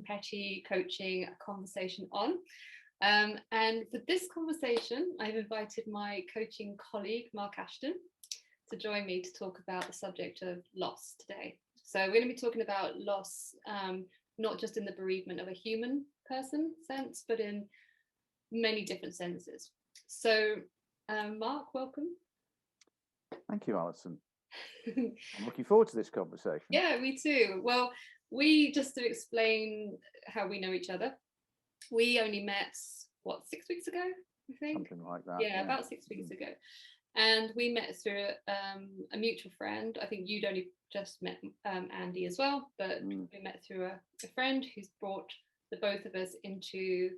Petty coaching conversation on. And for this conversation, I've invited my coaching colleague, Mark Ashton, to join me to talk about the subject of loss today. So we're going to be talking about loss, not just in the bereavement of a human person sense, but in many different senses. So Mark, welcome. Thank you, Alison. I'm looking forward to this conversation. Yeah, me too. Well, we, just to explain how we know each other, we only met, what, 6 weeks ago, I think? Something like that. Yeah, about 6 weeks ago. And we met through a mutual friend. I think you'd only just met Andy as well, but we met through a friend who's brought the both of us into,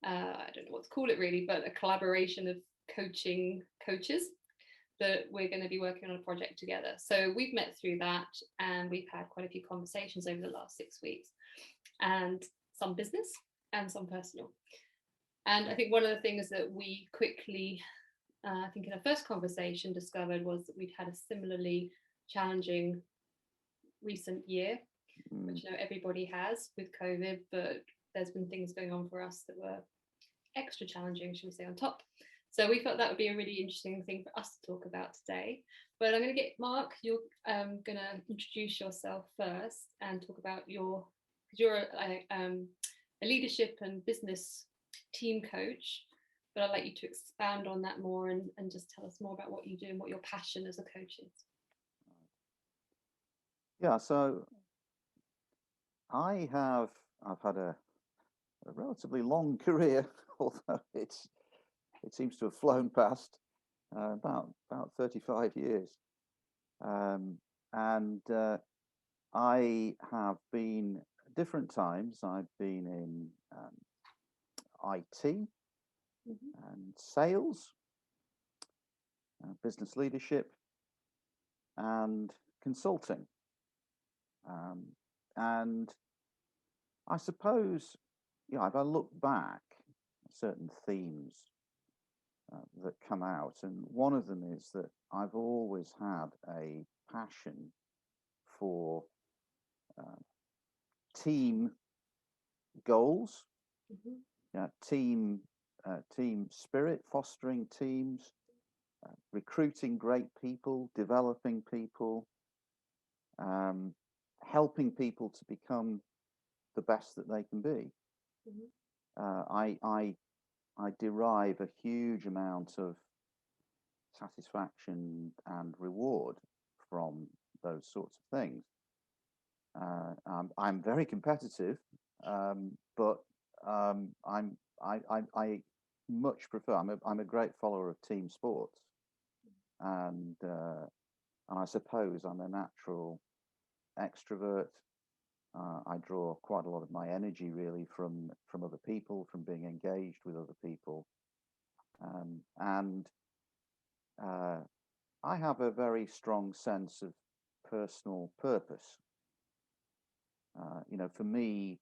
I don't know what to call it really, but a collaboration of coaches that we're going to be working on a project together. So we've met through that, and we've had quite a few conversations over the last 6 weeks, and some business and some personal. And I think one of the things that we quickly, I think in our first conversation, discovered was that we'd had a similarly challenging recent year, which I know everybody has with COVID, but there's been things going on for us that were extra challenging, should we say, on top. So we felt that would be a really interesting thing for us to talk about today. But I'm going to get Mark, you're going to introduce yourself first and talk about because you're a leadership and business team coach, but I'd like you to expand on that more and just tell us more about what you do and what your passion as a coach is. Yeah, so I've had a relatively long career, although it seems to have flown past, about 35 years. And I have been, at different times, I've been in IT and sales, business leadership, and consulting. And I suppose, if I look back at certain themes that come out, and one of them is that I've always had a passion for team goals, team spirit, fostering teams, recruiting great people, developing people, helping people to become the best that they can be. I derive a huge amount of satisfaction and reward from those sorts of things. I'm very competitive, but I much prefer. I'm a great follower of team sports, and I suppose I'm a natural extrovert. I draw quite a lot of my energy really from other people, from being engaged with other people, and I have a very strong sense of personal purpose. For me,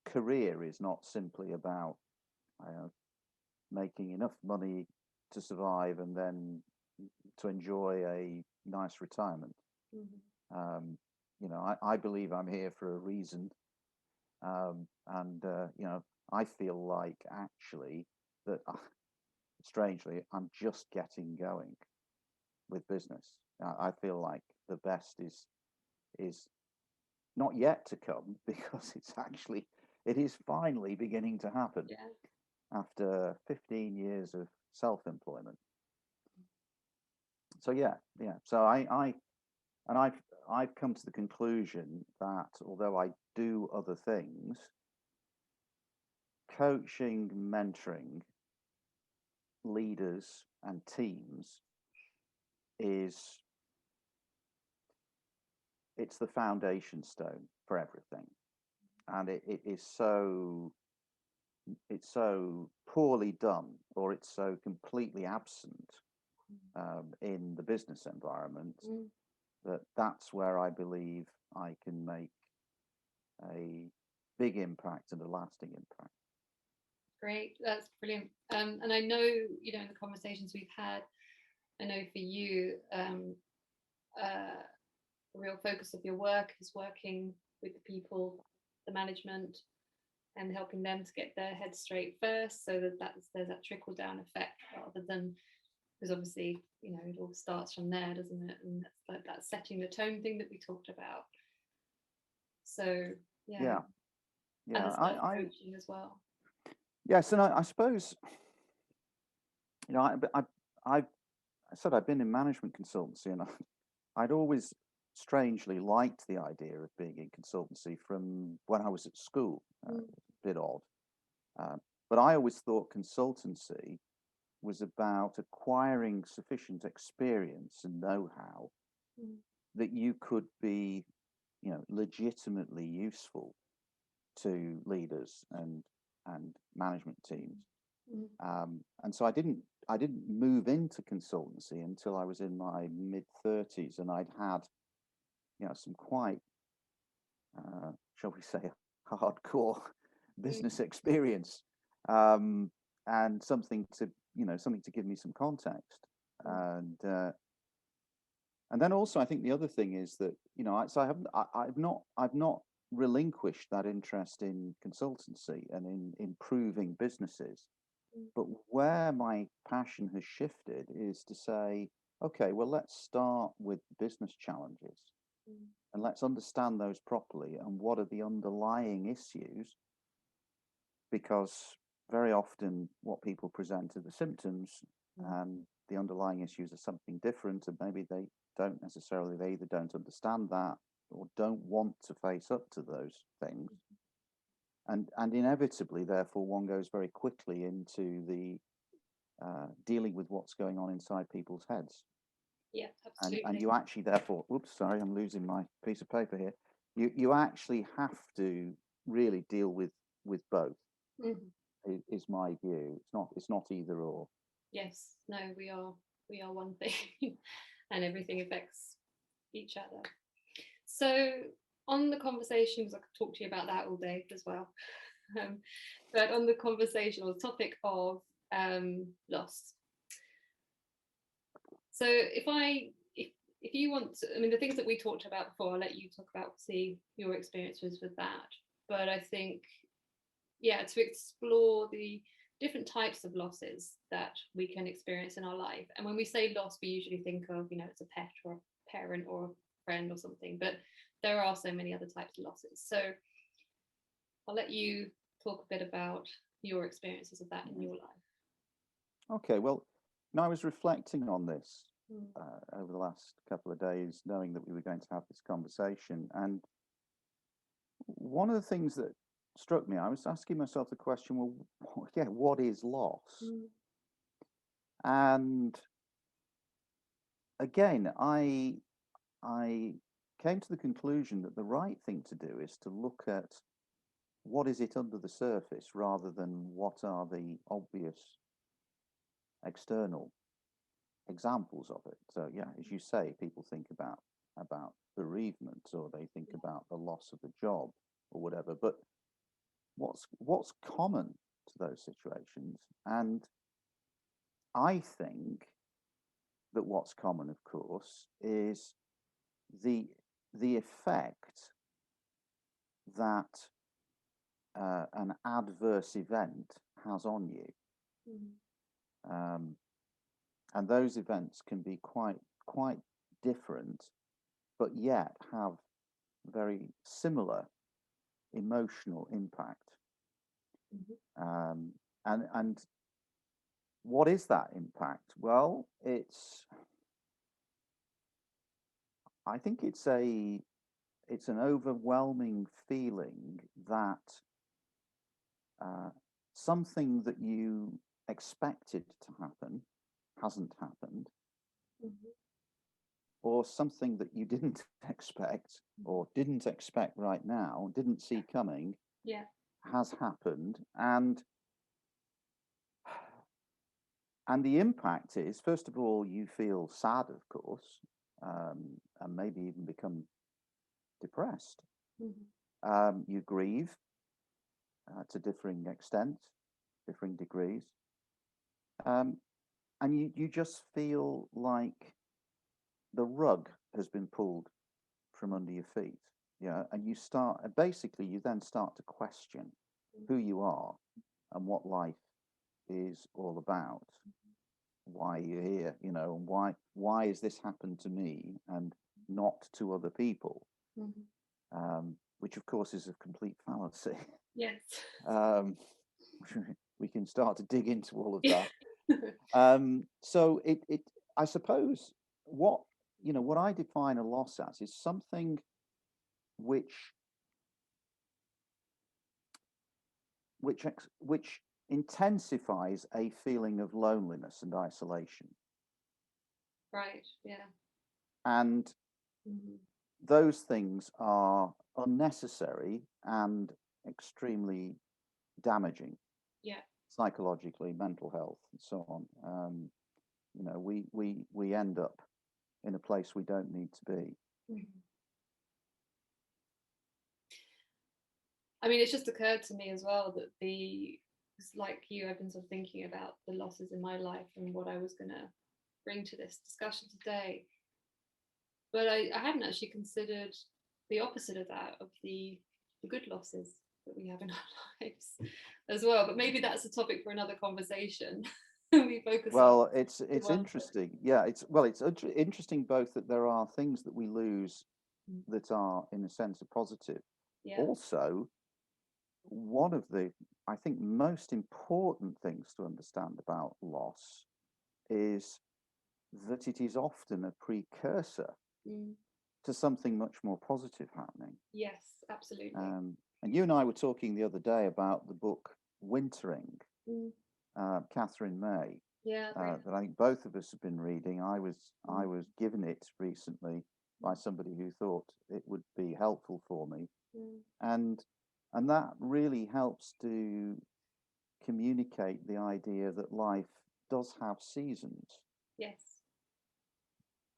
career is not simply about making enough money to survive and then to enjoy a nice retirement. I believe I'm here for a reason, and I feel like actually that, strangely, I'm just getting going with business. I feel like the best is not yet to come, because it is finally beginning to happen after 15 years of self-employment. So so I've come to the conclusion that although I do other things, coaching, mentoring leaders and teams it's the foundation stone for everything. And it's so poorly done, or it's so completely absent in the business environment, that's where I believe I can make a big impact and a lasting impact. Great, that's brilliant. And I know, in the conversations we've had, I know for you, a real focus of your work is working with the people the management and helping them to get their head straight first, so that there's that trickle down effect, rather than, because obviously, you know, it all starts from there, doesn't it? And that's like that setting the tone thing that we talked about. So yeah, and the self coaching as well. Yes, and I suppose, you know, I said I've been in management consultancy, and I'd always strangely liked the idea of being in consultancy from when I was at school. A bit odd, but I always thought consultancy was about acquiring sufficient experience and know-how that you could be, you know, legitimately useful to leaders and management teams. And so I didn't move into consultancy until I was in my mid-30s, and I'd had, you know, some quite, shall we say, hardcore business experience, and something to give me some context. And then also, I think the other thing is that, you know, I've not relinquished that interest in consultancy and in improving businesses. But where my passion has shifted is to say, okay, well, let's start with business challenges and let's understand those properly, and what are the underlying issues, because very often what people present are the symptoms, and the underlying issues are something different, and maybe they either don't understand that or don't want to face up to those things. And inevitably, therefore, one goes very quickly into the dealing with what's going on inside people's heads. Yeah, absolutely. And you actually, therefore, oops, sorry, I'm losing my piece of paper here. You actually have to really deal with both. Is my view. It's not either or. Yes, no, we are one thing, and everything affects each other. So on the conversations, I could talk to you about that all day as well. But on the conversation or the topic of loss. So if you want to, I mean, the things that we talked about before, I'll let you talk about, see your experiences with that. But I think, yeah, to explore the different types of losses that we can experience in our life. And when we say loss, we usually think of, you know, it's a pet or a parent or a friend or something, but there are so many other types of losses. So I'll let you talk a bit about your experiences of that in your life. Okay, well, I was reflecting on this over the last couple of days, knowing that we were going to have this conversation. And one of the things that struck me, I was asking myself the question, well, yeah, what is loss? And again, I came to the conclusion that the right thing to do is to look at what is it under the surface, rather than what are the obvious external examples of it. So yeah, as you say, people think about bereavement, or they think about the loss of a job or whatever, but what's common to those situations? And I think that what's common, of course, is the effect that an adverse event has on you. And those events can be quite different, but yet have very similar emotional impact. And what is that impact? Well, I think it's an overwhelming feeling that something that you expected to happen hasn't happened, or something that you didn't expect, or didn't expect right now, didn't see coming, has happened. And the impact is, first of all, you feel sad, of course, and maybe even become depressed. You grieve to differing extents, differing degrees. And you just feel like the rug has been pulled from under your feet. and you start, basically you then start to question who you are and what life is all about, why you're here, and why has this happened to me and not to other people, which of course is a complete fallacy. Yes. We can start to dig into all of that. So it I suppose what I define a loss as is something which intensifies a feeling of loneliness and isolation. Right. Yeah. And those things are unnecessary and extremely damaging. Yeah. Psychologically, mental health, and so on. We end up in a place we don't need to be. I mean, it's just occurred to me as well that it's like you, I've been sort of thinking about the losses in my life and what I was going to bring to this discussion today. But I hadn't actually considered the opposite of that, of the good losses that we have in our lives as well. But maybe that's a topic for another conversation. We focus on it's interesting. Yeah, it's interesting both that there are things that we lose that are in a sense a positive. Yeah. Also, one of the, I think, most important things to understand about loss is that it is often a precursor to something much more positive happening. Yes, absolutely. And you and I were talking the other day about the book Wintering, Catherine May. Yeah. That I think both of us have been reading. I was given it recently by somebody who thought it would be helpful for me, and that really helps to communicate the idea that life does have seasons. Yes.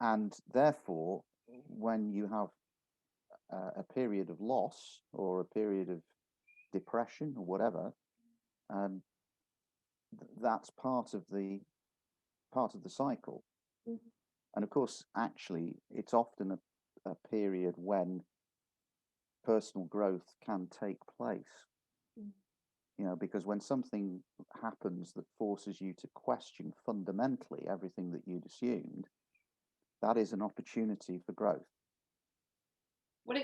And therefore, when you have a period of loss or a period of depression or whatever, that's part of the cycle. And of course, actually, it's often a period when personal growth can take place. Because when something happens that forces you to question fundamentally everything that you'd assumed, that is an opportunity for growth.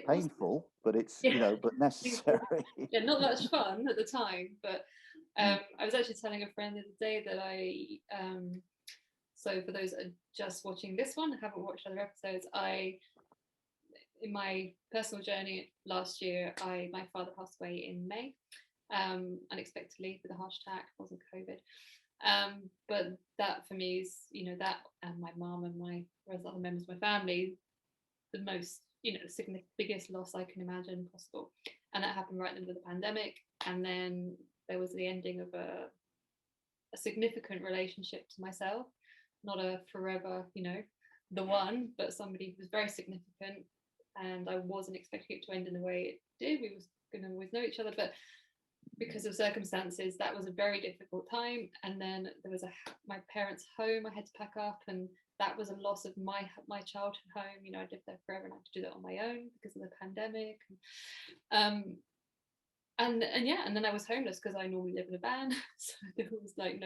Painful, but it's but necessary. Yeah, not much fun at the time, but I was actually telling a friend the other day that so for those that are just watching this one and haven't watched other episodes, in my personal journey last year, my father passed away in May, unexpectedly with a heart attack. It wasn't COVID. But that for me is, that and my mum and my other members of my family, the most, biggest loss I can imagine possible. And that happened right in the middle of the pandemic. And then there was the ending of a significant relationship to myself, not a forever, the one, but somebody who was very significant. And I wasn't expecting it to end in the way it did. We was going to always know each other, but because of circumstances, that was a very difficult time. And then there was my parents' home I had to pack up, and that was a loss of my childhood home. I lived there forever, and I had to do that on my own because of the pandemic. And then I was homeless because I normally live in a van, so there was like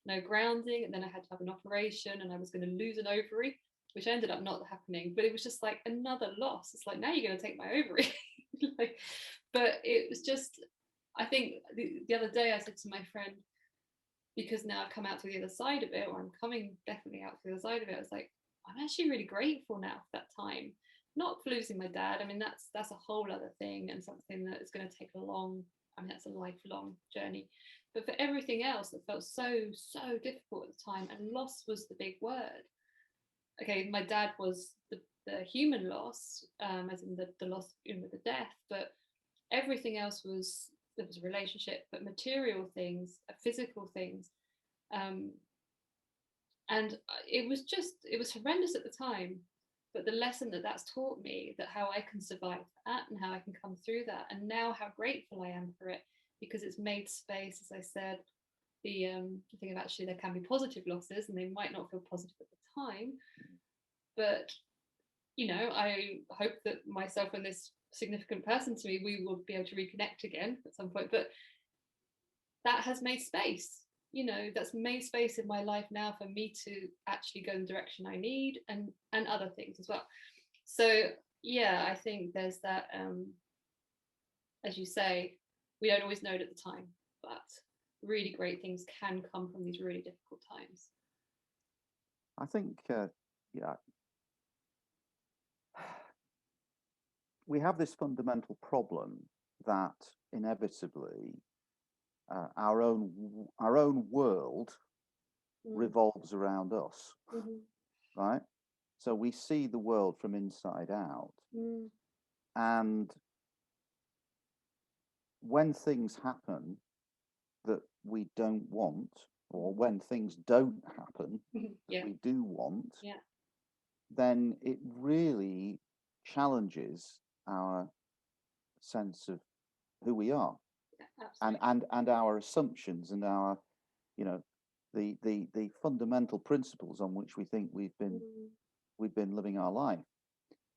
no grounding. And then I had to have an operation, and I was going to lose an ovary, which ended up not happening. But it was just like another loss. It's like, now you're going to take my ovary. But it was just, I think the other day I said to my friend, because now I've come out to the other side of it, or I'm coming definitely out to the other side of it, I was like, I'm actually really grateful now for that time. Not for losing my dad. I mean, that's a whole other thing, and something that is going to take that's a lifelong journey. But for everything else that felt so difficult at the time, and loss was the big word. Okay, my dad was the human loss, as in the loss, the death, but everything else was, there was a relationship, but material things, physical things, and it was horrendous at the time. But the lesson that's taught me, that how I can survive that and how I can come through that, and now how grateful I am for it, because it's made space, as I said, the thing of actually there can be positive losses, and they might not feel positive at the time, but I hope that myself and this significant person to me, we will be able to reconnect again at some point. But that has made space, you know, that's made space in my life now for me to actually go in the direction I need, and other things as well. So yeah, I think there's that, as you say, we don't always know it at the time, but really great things can come from these really difficult times. I think, yeah, we have this fundamental problem that inevitably our own world revolves around us, right? So we see the world from inside out, and when things happen that we don't want, or when things don't happen that we do want, then it really challenges our sense of who we are, and our assumptions, and our, you know, the fundamental principles on which we think we've been living our life.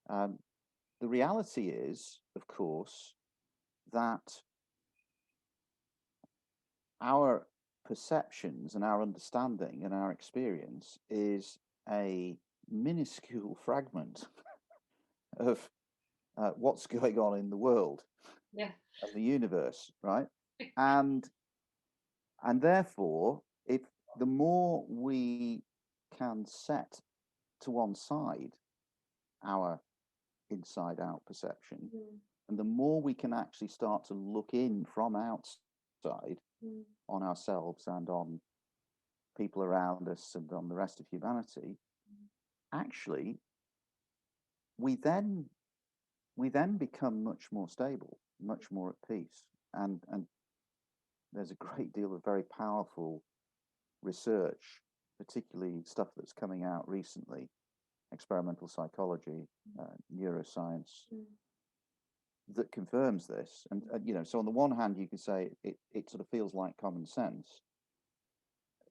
The reality is, of course, that our perceptions and our understanding and our experience is a minuscule fragment of what's going on in the world, of the universe, right? And therefore, if the more we can set to one side our inside out perception, and the more we can actually start to look in from outside on ourselves and on people around us and on the rest of humanity, actually we then become much more stable, much more at peace. And there's a great deal of very powerful research, particularly stuff that's coming out recently, experimental psychology, neuroscience, that confirms this. And you know, so on the one hand, you can say it sort of feels like common sense,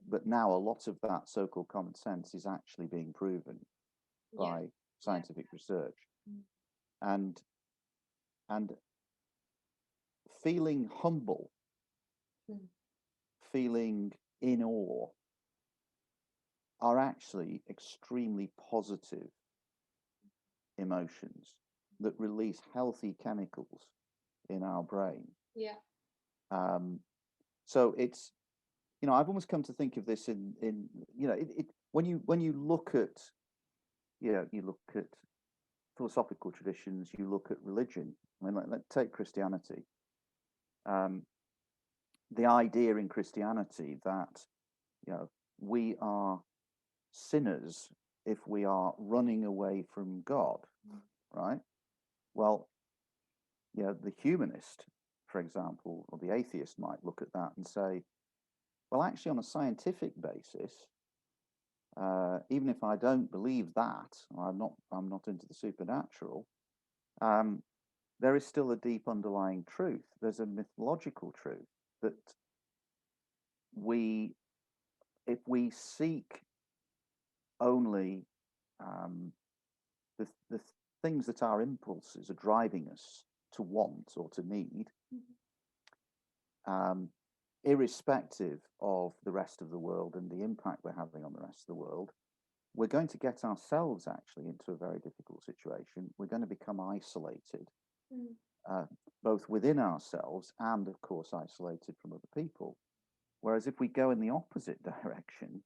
but now a lot of that so-called common sense is actually being proven by scientific research. And feeling humble, feeling in awe, are actually extremely positive emotions that release healthy chemicals in our brain. So it's, you know, I've almost come to think of this in you know, when you look at, you know, you look at philosophical traditions, you look at religion. I mean, let's take Christianity. The idea in Christianity that, you know, we are sinners if we are running away from God, right? Well, you know, the humanist, for example, or the atheist might look at that and say, well, actually, on a scientific basis, even if I don't believe that, or I'm not into the supernatural, there is still a deep underlying truth. There's a mythological truth that if we seek only the things that our impulses are driving us to want or to need, irrespective of the rest of the world and the impact we're having on the rest of the world, we're going to get ourselves actually into a very difficult situation. We're going to become isolated, both within ourselves and, of course, isolated from other people. Whereas if we go in the opposite direction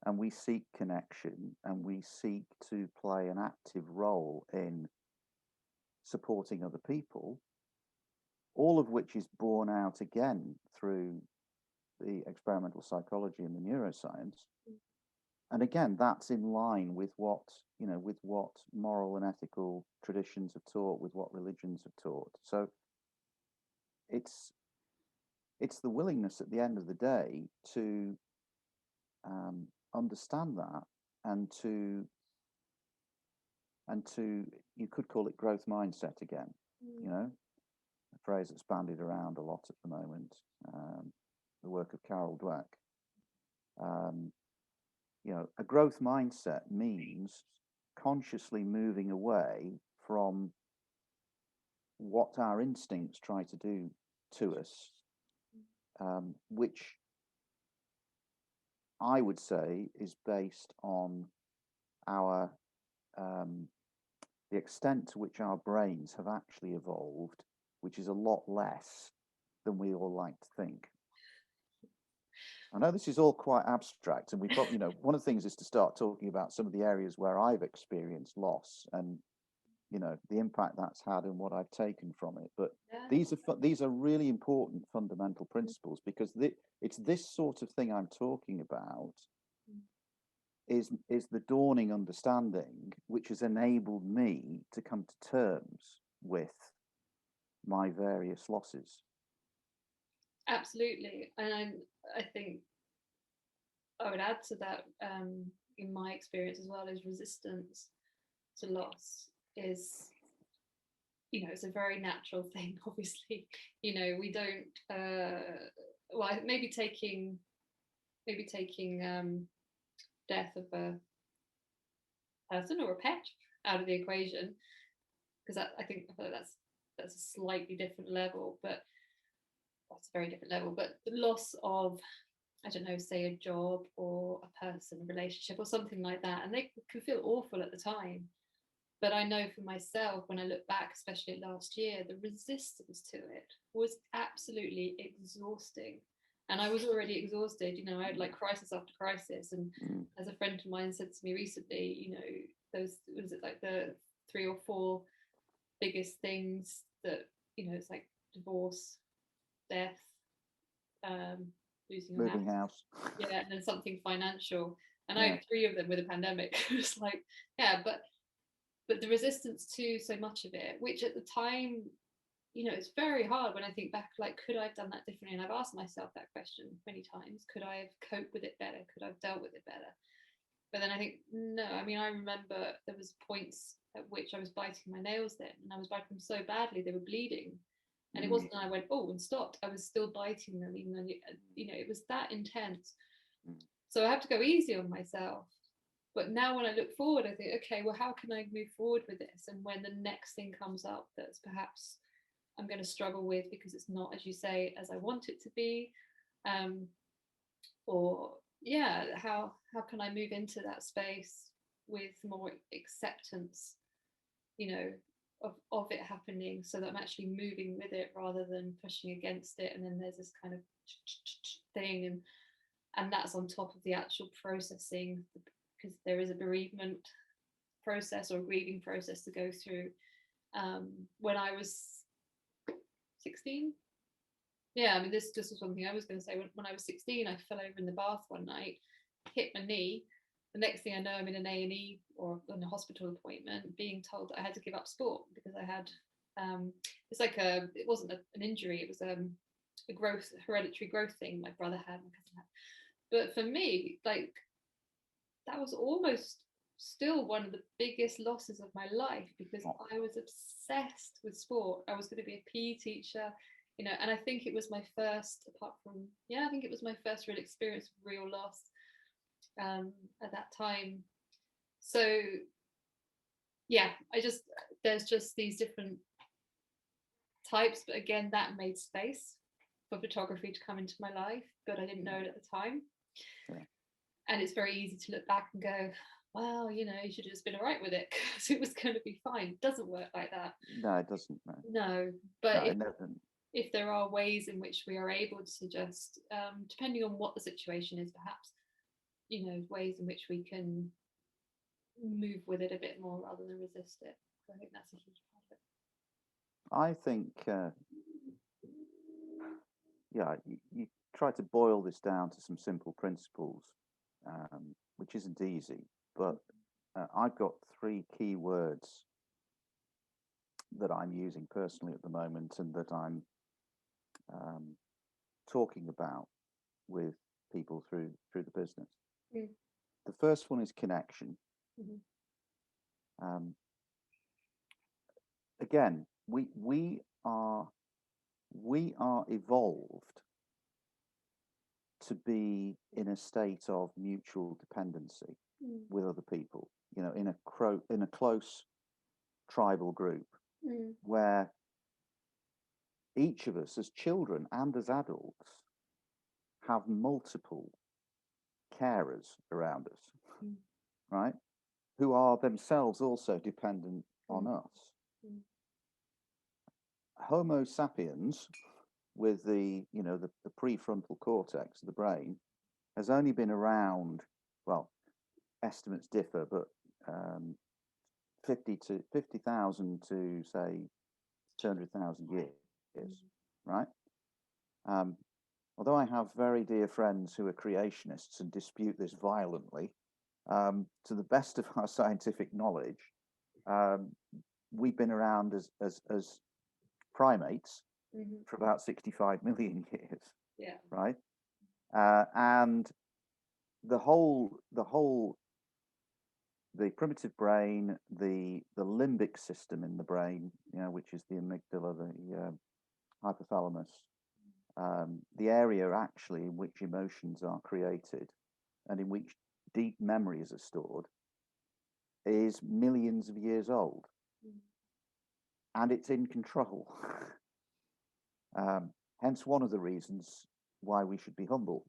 and we seek connection and we seek to play an active role in supporting other people, all of which is borne out again through the experimental psychology and the neuroscience. And again, that's in line with what, you know, with what moral and ethical traditions have taught, with what religions have taught. So it's the willingness at the end of the day to understand that, and to you could call it growth mindset again, you know, a phrase that's bandied around a lot at the moment, the work of Carol Dweck. You know, a growth mindset means consciously moving away from what our instincts try to do to us, which I would say is based on our the extent to which our brains have actually evolved, which is a lot less than we all like to think. I know this is all quite abstract, and we probably, you know, one of the things is to start talking about some of the areas where I've experienced loss and, you know, the impact that's had and what I've taken from it. But these are really important fundamental principles, because it's this sort of thing I'm talking about is the dawning understanding which has enabled me to come to terms with my various losses. Absolutely. And I think I would add to that, in my experience as well, is resistance to loss is, you know, it's a very natural thing. Obviously, you know, we don't well, maybe taking death of a person or a pet out of the equation, because I think that's a slightly different level, but that's a very different level. But the loss of, I don't know, say a job or a person, a relationship or something like that, and they can feel awful at the time. But I know for myself, when I look back, especially last year, the resistance to it was absolutely exhausting. And I was already exhausted, you know, I had like crisis after crisis. And as a friend of mine said to me recently, you know, those, was it like the 3 or 4 biggest things that, you know, it's like divorce, death, losing your Moving house. Yeah, and then something financial. And I had 3 of them with a pandemic. It was like, yeah, but the resistance to so much of it, which at the time, you know, it's very hard when I think back, like, could I have done that differently? And I've asked myself that question many times. Could I have coped with it better? Could I have dealt with it better? But then I think, no, I mean, I remember there was points at which I was biting my nails then, and I was biting them so badly they were bleeding. And it wasn't that I went, oh, and stopped. I was still biting them, even though, you know, it was that intense. So I have to go easy on myself. But now when I look forward, I think, okay, well, how can I move forward with this? And when the next thing comes up that's perhaps I'm going to struggle with because it's not, as you say, as I want it to be, or yeah, how can I move into that space with more acceptance, you know, of it happening, so that I'm actually moving with it rather than pushing against it. And then there's this kind of thing, and that's on top of the actual processing, because there is a bereavement process or a grieving process to go through. When I was 16, yeah, I mean, this was one thing I was going to say. When I was 16, I fell over in the bath one night, hit my knee. The next thing I know, I'm in an A&E or in a hospital appointment, being told that I had to give up sport because I had, it's like it wasn't an injury, it was a hereditary growth thing my brother had, my cousin had. But for me, like, that was almost still one of the biggest losses of my life, because I was obsessed with sport. I was going to be a PE teacher, you know, and I think it was my first, I think it was my first real experience of real loss at that time. So yeah, there's just these different types, but again, that made space for photography to come into my life, but I didn't know it at the time. Yeah. And it's very easy to look back and go, well, you know, you should have just been all right with it because it was going to be fine. It doesn't work like that. No, it doesn't. No, but if there are ways in which we are able to just, depending on what the situation is, perhaps, you know, ways in which we can move with it a bit more rather than resist it. So I think that's a huge part of it. I think, you try to boil this down to some simple principles, which isn't easy, but I've got 3 key words that I'm using personally at the moment and that I'm talking about with people through the business. The first one is connection. Again, we are evolved to be in a state of mutual dependency with other people, you know, in a close tribal group where each of us as children and as adults have multiple carers around us, right? Who are themselves also dependent on us. Homo sapiens, with the prefrontal cortex of the brain, has only been around, well, estimates differ, but 50,000 to say 200,000 years, right? Although I have very dear friends who are creationists and dispute this violently, to the best of our scientific knowledge, we've been around as primates for about 65 million years. Yeah. Right. And the primitive brain, the limbic system in the brain, which is the amygdala, the hypothalamus, the area actually in which emotions are created and in which deep memories are stored, is millions of years old. And it's in control. Hence one of the reasons why we should be humble.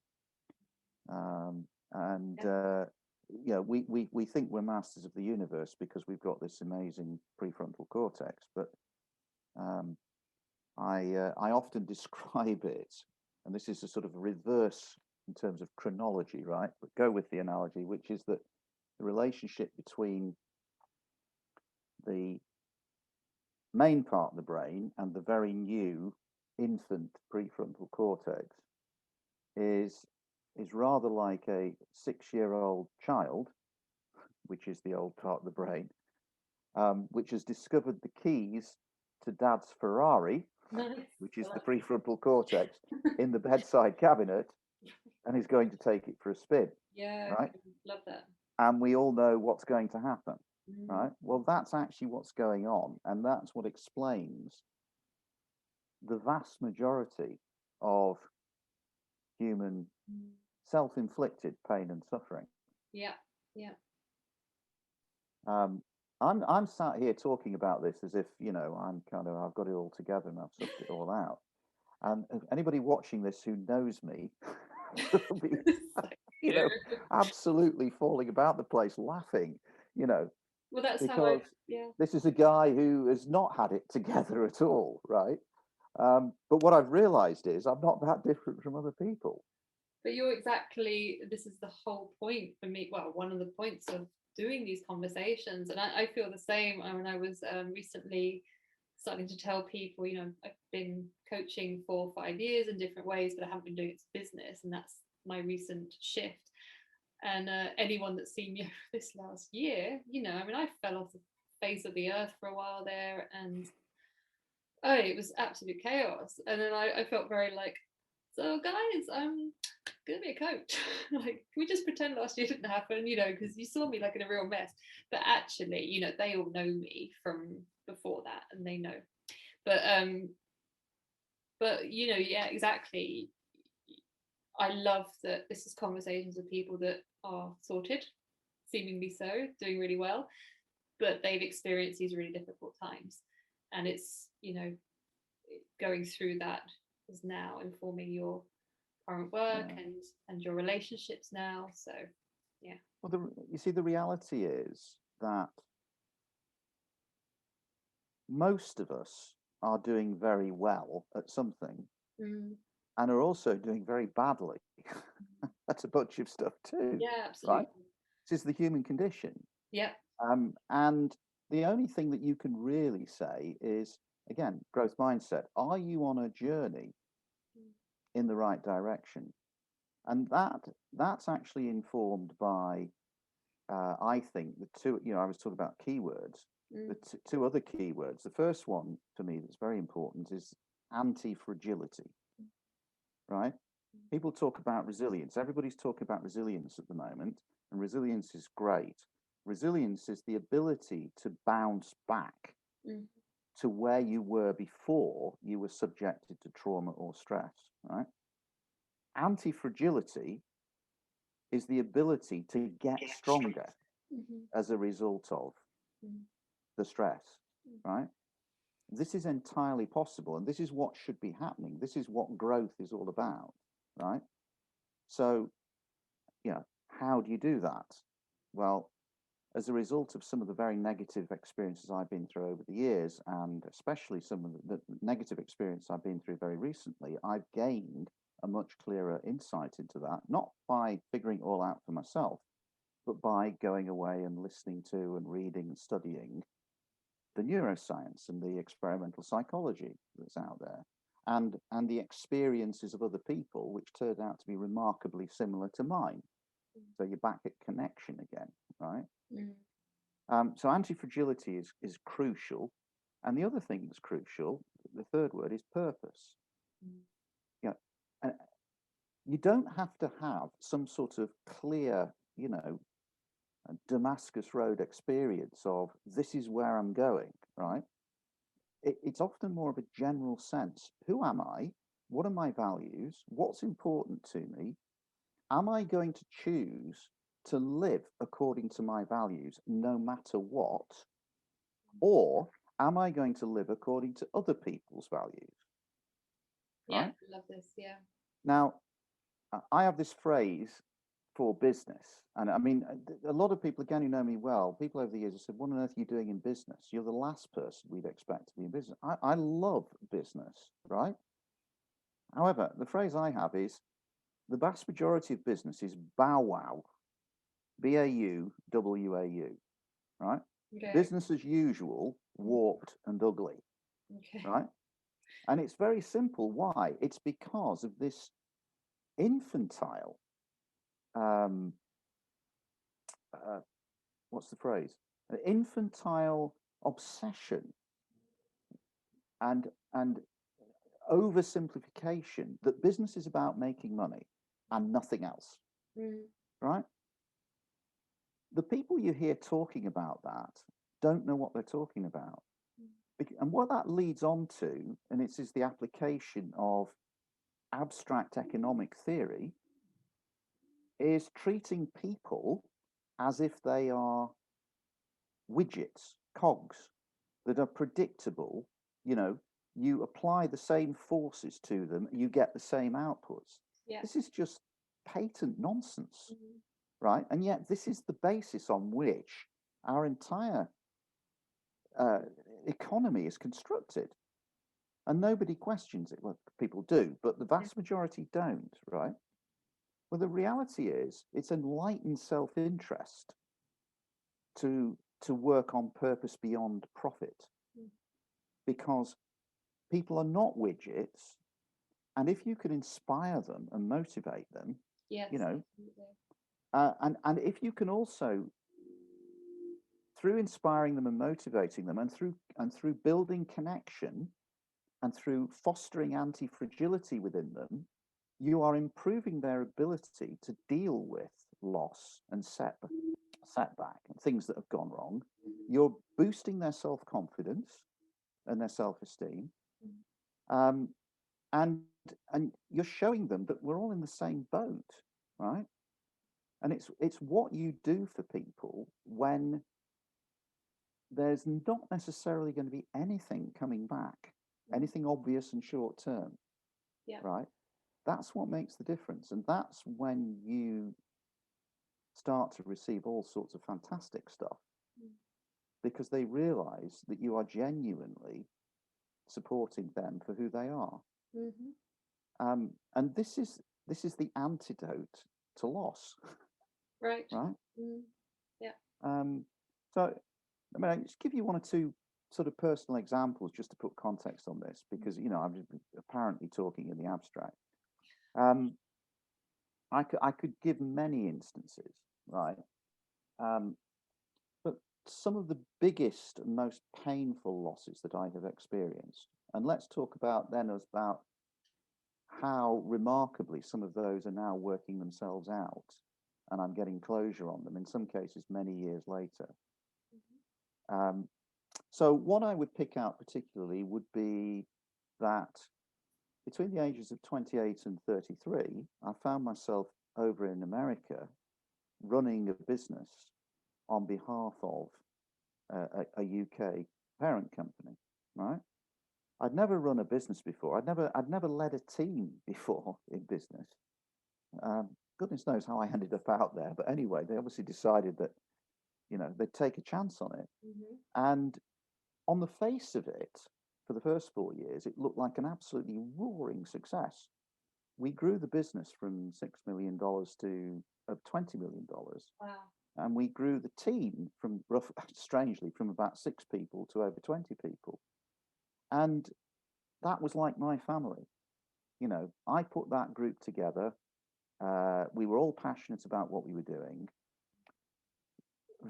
We think we're masters of the universe because we've got this amazing prefrontal cortex, but I often describe it, and this is a sort of reverse in terms of chronology, right? But go with the analogy, which is that the relationship between the main part of the brain and the very new infant prefrontal cortex is rather like a 6-year-old child, which is the old part of the brain, which has discovered the keys to Dad's Ferrari, which is the prefrontal cortex, in the bedside cabinet, and is going to take it for a spin. Yeah, right. Love that. And we all know what's going to happen, right? Well, that's actually what's going on, and that's what explains the vast majority of human self-inflicted pain and suffering. Yeah. I'm sat here talking about this as if I've got it all together and I've sussed it all out. And if anybody watching this who knows me will be, absolutely falling about the place laughing, Well, that's because this is a guy who has not had it together at all, right? But what I've realized is I'm not that different from other people. But this is the whole point for me. Well, one of the points of doing these conversations, and I feel the same. When I was recently starting to tell people, I've been coaching for 5 years in different ways, but I haven't been doing it to business, and that's my recent shift. And anyone that's seen me over this last year, I fell off the face of the earth for a while there, and it was absolute chaos. And then I felt very like, so guys, I'm gonna be a coach. Like, can we just pretend last year didn't happen? Because you saw me like in a real mess. But actually, they all know me from before that, and they know. But yeah, exactly. I love that this is conversations with people that are sorted, seemingly so, doing really well, but they've experienced these really difficult times, and it's going through that is now informing your current work and your relationships now. So yeah. Well, you see, the reality is that most of us are doing very well at something and are also doing very badly at a bunch of stuff too. Yeah, absolutely. Right? This is the human condition. Yeah. And the only thing that you can really say is, again, growth mindset. Are you on a journey in the right direction? And that's actually informed by, I think, the two, I was talking about keywords, the two other keywords. The first one for me that's very important is anti-fragility, right? People talk about resilience. Everybody's talking about resilience at the moment, and resilience is great. Resilience is the ability to bounce back to where you were before you were subjected to trauma or stress, right? Anti-fragility is the ability to get stronger as a result of the stress, right? this is entirely possible, and this is what should be happening. This is what growth is all about, right? So, how do you do that? Well, as a result of some of the very negative experiences I've been through over the years, and especially some of the negative experience I've been through very recently, I've gained a much clearer insight into that, not by figuring it all out for myself, but by going away and listening to and reading and studying the neuroscience and the experimental psychology that's out there, and the experiences of other people, which turned out to be remarkably similar to mine. So you're back at connection again, right? So anti-fragility is crucial. And the other thing that's crucial, the third word, is purpose. And you don't have to have some sort of clear, Damascus Road experience of this is where I'm going, right? It's often more of a general sense. Who am I? What are my values? What's important to me? Am I going to choose to live according to my values no matter what? Or am I going to live according to other people's values? Yeah, right? I love this. Yeah. Now, I have this phrase for business. And I mean, a lot of people, again, who know me well, people over the years have said, what on earth are you doing in business? You're the last person we'd expect to be in business. I love business, right? However, the phrase I have is the vast majority of business is bow wow, BAUWAU, right? Okay. Business as usual, warped and ugly, Okay. right? And it's very simple. Why? It's because of this infantile, what's the phrase? An infantile obsession and oversimplification that business is about making money and nothing else, right? The people you hear talking about that don't know what they're talking about. And what that leads on to, and it's is the application of abstract economic theory, is treating people as if they are widgets, cogs that are predictable. You apply the same forces to them, you get the same outputs. Yeah. This is just patent nonsense, right? And yet this is the basis on which our entire economy is constructed. And nobody questions it. Well, people do, but the vast majority don't, right? Well, the reality is it's enlightened self-interest to work on purpose beyond profit, because people are not widgets, and if you can inspire them and motivate them, yes, and if you can also, through inspiring them and motivating them, and through building connection, and through fostering anti-fragility within them, you are improving their ability to deal with loss and setback and things that have gone wrong. You're boosting their self-confidence and their self-esteem, and you're showing them that we're all in the same boat, right? And it's what you do for people when there's not necessarily going to be anything coming back, anything obvious and short term, right? That's what makes the difference. And that's when you start to receive all sorts of fantastic stuff, because they realize that you are genuinely supporting them for who they are. And this is the antidote to loss. Right. Right. Yeah. So, I mean, I just give you one or two sort of personal examples just to put context on this, because I'm apparently talking in the abstract. I could give many instances, right? But some of the biggest and most painful losses that I have experienced, and let's talk about how remarkably some of those are now working themselves out, and I'm getting closure on them, in some cases many years later. So what I would pick out particularly would be that between the ages of 28 and 33, I found myself over in America running a business on behalf of a UK parent company, right? I'd never run a business before. I'd never led a team before in business. Goodness knows how I ended up out there. But anyway, they obviously decided that, they'd take a chance on it. And on the face of it, for the first 4 years, it looked like an absolutely roaring success. We grew the business from $6 million to $20 million. Wow. And we grew the team from strangely, from about 6 people to over 20 people. And that was like my family. I put that group together. We were all passionate about what we were doing.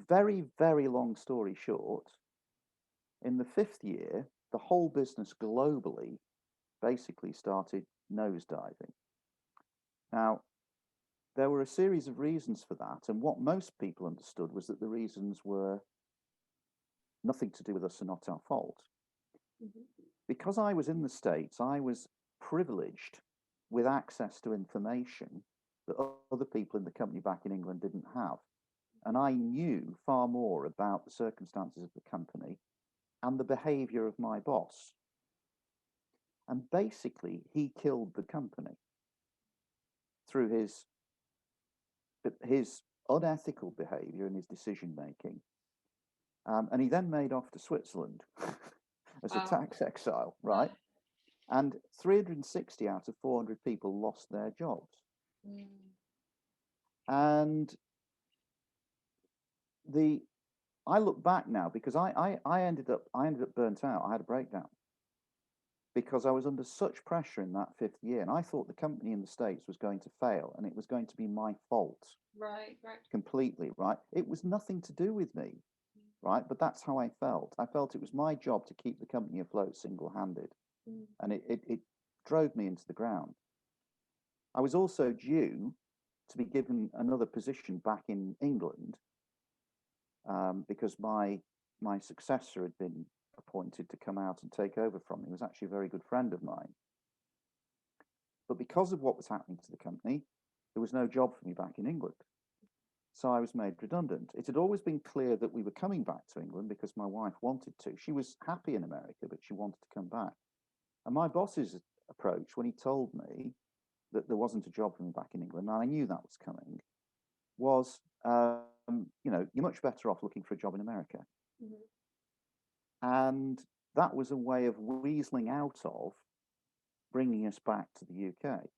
Very, very long story short, in the 5th year, the whole business globally basically started nosediving. Now, there were a series of reasons for that, and what most people understood was that the reasons were nothing to do with us and not our fault. Because I was in the States, I was privileged with access to information that other people in the company back in England didn't have. And I knew far more about the circumstances of the company and the behavior of my boss. And basically, he killed the company through his unethical behavior and his decision making. And he then made off to Switzerland as a tax exile, right? And 360 out of 400 people lost their jobs. And I look back now because I ended up burnt out. I had a breakdown because I was under such pressure in that 5th year, and I thought the company in the States was going to fail, and it was going to be my fault. Right. Completely, right? It was nothing to do with me, right? But that's how I felt. I felt it was my job to keep the company afloat single-handed, and it drove me into the ground. I was also due to be given another position back in England because my successor had been appointed to come out and take over from me. He was actually a very good friend of mine. But because of what was happening to the company, there was no job for me back in England. So I was made redundant. It had always been clear that we were coming back to England because my wife wanted to. She was happy in America, but she wanted to come back. And my boss's approach when he told me that there wasn't a job for me back in England, and I knew that was coming, was, you're much better off looking for a job in America. And that was a way of weaseling out of bringing us back to the UK,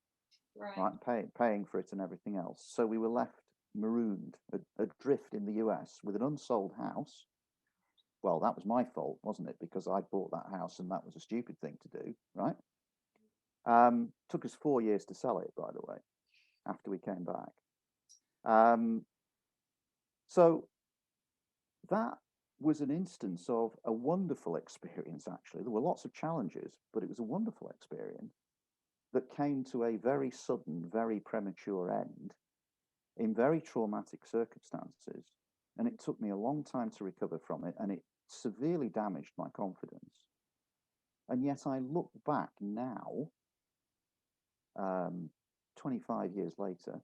right? Paying for it and everything else. So we were left marooned, adrift in the US with an unsold house. Well, that was my fault, wasn't it? Because I bought that house and that was a stupid thing to do, right? Took us 4 years to sell it, by the way, after we came back. So that was an instance of a wonderful experience, actually. There were lots of challenges, but it was a wonderful experience that came to a very sudden, very premature end in very traumatic circumstances. And it took me a long time to recover from it, and it severely damaged my confidence. And yet I look back now, 25 years later,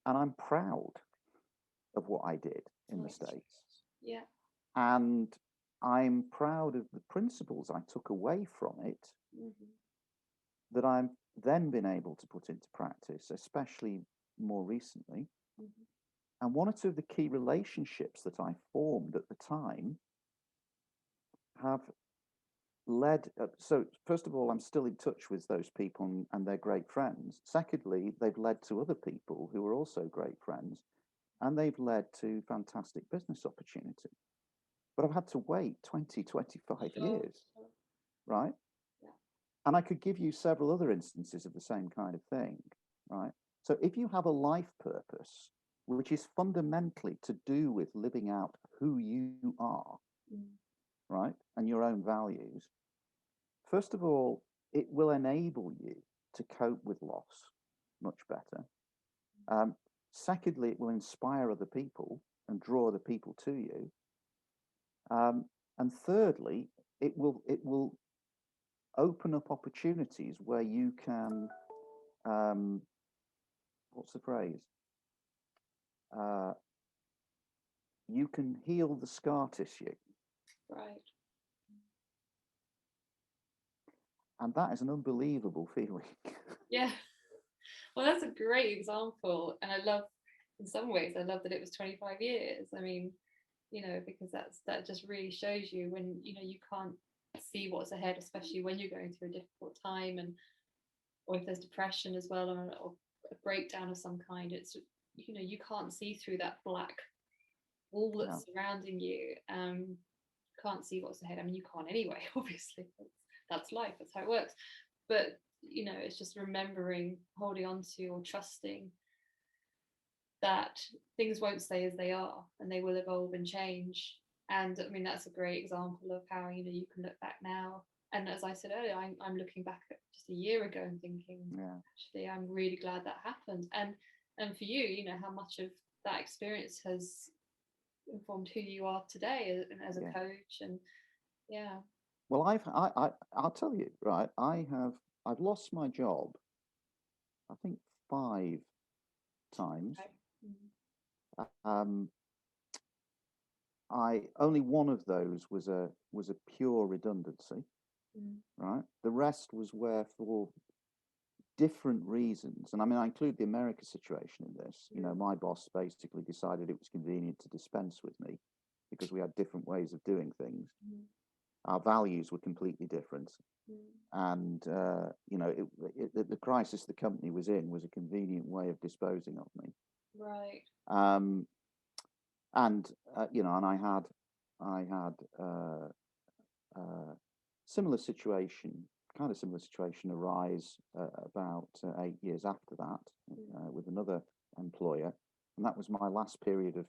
and I'm proud of what I did in the States. Yeah. And I'm proud of the principles I took away from it that I've then been able to put into practice, especially more recently. And one or two of the key relationships that I formed at the time have led. So first of all, I'm still in touch with those people and they're great friends. Secondly, they've led to other people who are also great friends, and they've led to fantastic business opportunity. But I've had to wait 20, 25 years, right? Yeah. And I could give you several other instances of the same kind of thing, right? So if you have a life purpose, which is fundamentally to do with living out who you are, right, and your own values, first of all, it will enable you to cope with loss much better. Secondly, it will inspire other people and draw other people to you. And thirdly, it will open up opportunities where you can, what's the phrase? You can heal the scar tissue. Right. And that is an unbelievable feeling. Yeah. Well, that's a great example. And I love, in some ways, I love that it was 25 years. I mean, because that just really shows you when, you can't see what's ahead, especially when you're going through a difficult time, and or if there's depression as well, or a breakdown of some kind. It's, you can't see through that black wall that's surrounding you. Can't see what's ahead. I mean, you can't anyway, obviously. That's life, that's how it works. But it's just remembering, holding on to, or trusting that things won't stay as they are, and they will evolve and change. And I mean, that's a great example of how you can look back now. And as I said earlier, I'm looking back at just a year ago and thinking, actually, I'm really glad that happened. And for you, how much of that experience has informed who you are today as a coach. And well, I'll tell you, right, I've lost my job, I think 5 times. Okay. I only one of those was a pure redundancy, right? The rest was where, for different reasons, and I mean, I include the America situation in this. My boss basically decided it was convenient to dispense with me because we had different ways of doing things. Our values were completely different, and the crisis the company was in was a convenient way of disposing of me. Right. And I had similar situation arise about 8 years after that with another employer, and that was my last period of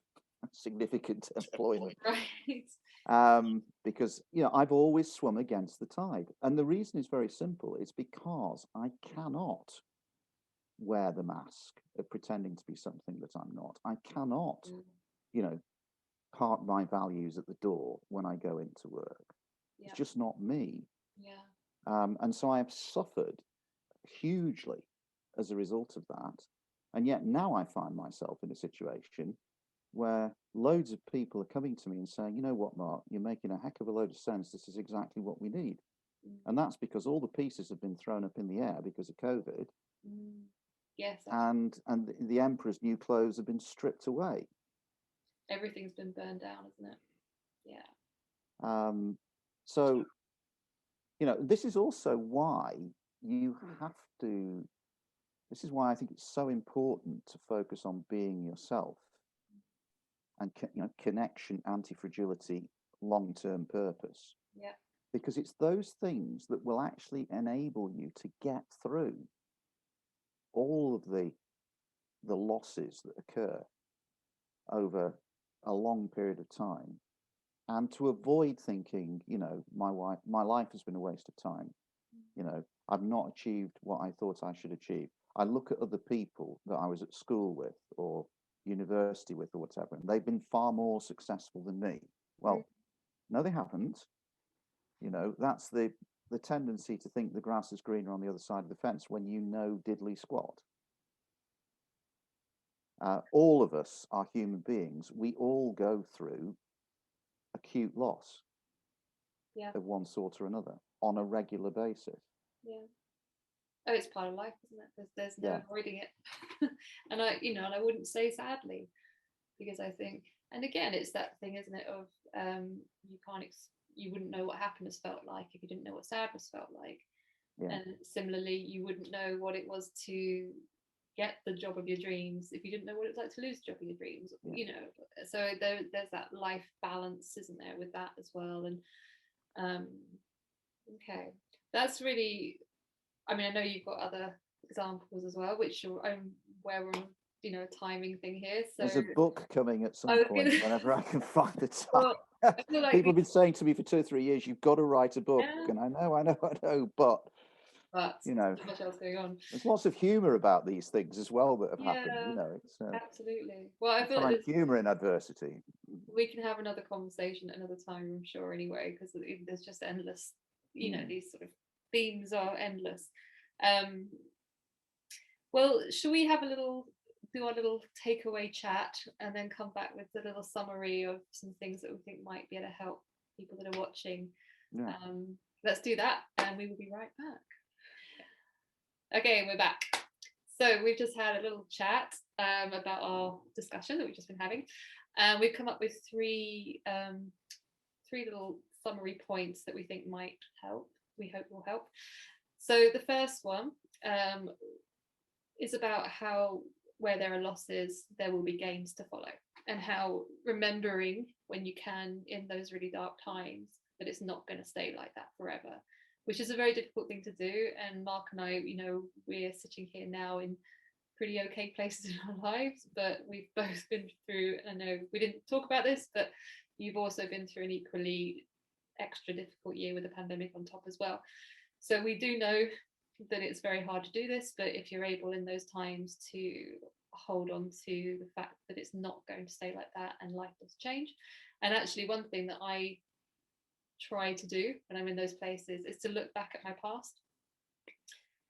significant employment. Right. Because I've always swum against the tide, and the reason is very simple. It's because I cannot wear the mask of pretending to be something that I'm not. I cannot, park my values at the door when I go into work. It's just not me. And so I have suffered hugely as a result of that. And yet now I find myself in a situation where loads of people are coming to me and saying, you know what, Mark, you're making a heck of a load of sense. This is exactly what we need. And that's because all the pieces have been thrown up in the air because of COVID. Yes. And the emperor's new clothes have been stripped away. Everything's been burned down, isn't it? Yeah. So, this is also why you have to, this is why I think it's so important to focus on being yourself and, connection, anti-fragility, long-term purpose. Yeah. Because it's those things that will actually enable you to get through all of the losses that occur over a long period of time, and to avoid thinking, my life has been a waste of time. I've not achieved what I thought I should achieve. I look at other people that I was at school with or university with or whatever, and they've been far more successful than me. Well, no, they haven't. That's the tendency to think the grass is greener on the other side of the fence when diddly squat. All of us are human beings. We all go through acute loss of one sort or another on a regular basis. Oh, it's part of life, isn't it? There's no avoiding it. And I wouldn't say sadly, because I think, and again, it's that thing, isn't it, of you wouldn't know what happiness felt like if you didn't know what sadness felt like. And similarly, you wouldn't know what it was to get the job of your dreams if you didn't know what it was like to lose the job of your dreams. So there's that life balance, isn't there, with that as well. And okay, that's really, I mean, I know you've got other examples as well, which where we're on a timing thing here. So there's a book coming at some point whenever I can find the time. Well, I feel like people have been saying to me for 2 or 3 years, you've got to write a book. And I know, but there's so much else going on. There's lots of humor about these things as well that have happened. It's absolutely. Well, I feel find like humor in adversity. We can have another conversation another time, I'm sure, anyway, because there's just endless, these sort of themes are endless. Well, should we have do our little takeaway chat and then come back with a little summary of some things that we think might be able to help people that are watching? let's do that, and we will be right back. Okay, we're back. So we've just had a little chat about our discussion that we've just been having. We've come up with three little summary points that we think might help. We hope will help. So the first one is about how where there are losses, there will be gains to follow, and how remembering when you can in those really dark times that it's not going to stay like that forever, which is a very difficult thing to do. And Mark and I, we're sitting here now in pretty okay places in our lives, but we've both been through, I know we didn't talk about this, but you've also been through an equally extra difficult year with the pandemic on top as well. So we do know that it's very hard to do this, but if you're able in those times to hold on to the fact that it's not going to stay like that and life does change. And actually one thing that I try to do when I'm in those places is to look back at my past.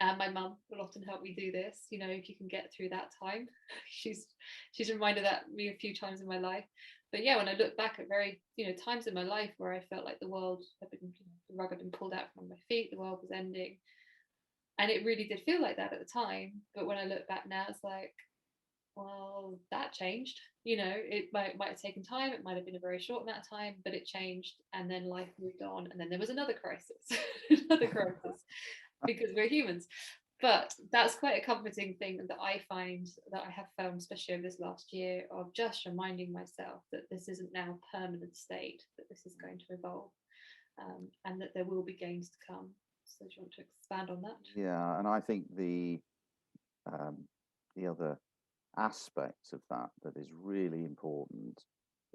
And my mum will often help me do this, if you can get through that time. She's reminded that me a few times in my life. But yeah, when I look back at very, times in my life where I felt like the world had been, the rug had been pulled out from my feet, the world was ending. And it really did feel like that at the time. But when I look back now, it's like, well, that changed. It might have taken time. It might have been a very short amount of time, but it changed. And then life moved on. And then there was another crisis, because we're humans. But that's quite a comforting thing that I find, that I have found, especially over this last year, of just reminding myself that this isn't now a permanent state, that this is going to evolve, and that there will be gains to come. So do you want to expand on that? Yeah, and I think the other aspect of that is really important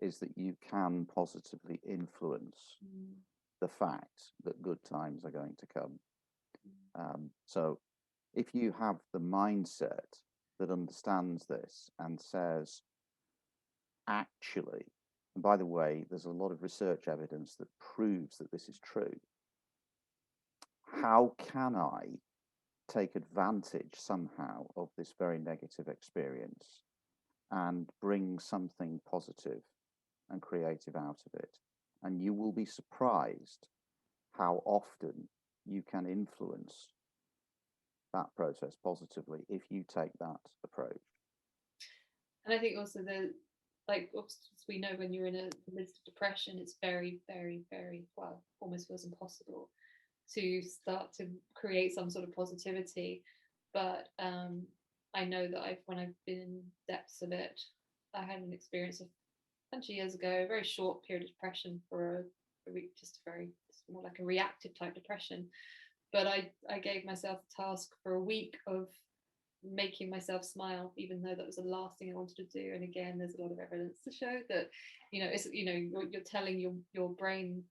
is that you can positively influence the fact that good times are going to come. So if you have the mindset that understands this and says, actually, and by the way, there's a lot of research evidence that proves that this is true. How can I take advantage somehow of this very negative experience and bring something positive and creative out of it? And you will be surprised how often you can influence that process positively if you take that approach. And I think also we know when you're in the midst of depression, it's very, very, very, well, almost feels impossible to start to create some sort of positivity. But I know that when I've been in depths of it, I had an experience of a bunch of years ago, a very short period of depression for a week, just more like a reactive type depression. But I gave myself the task for a week of making myself smile, even though that was the last thing I wanted to do. And again, there's a lot of evidence to show that, you're telling your brain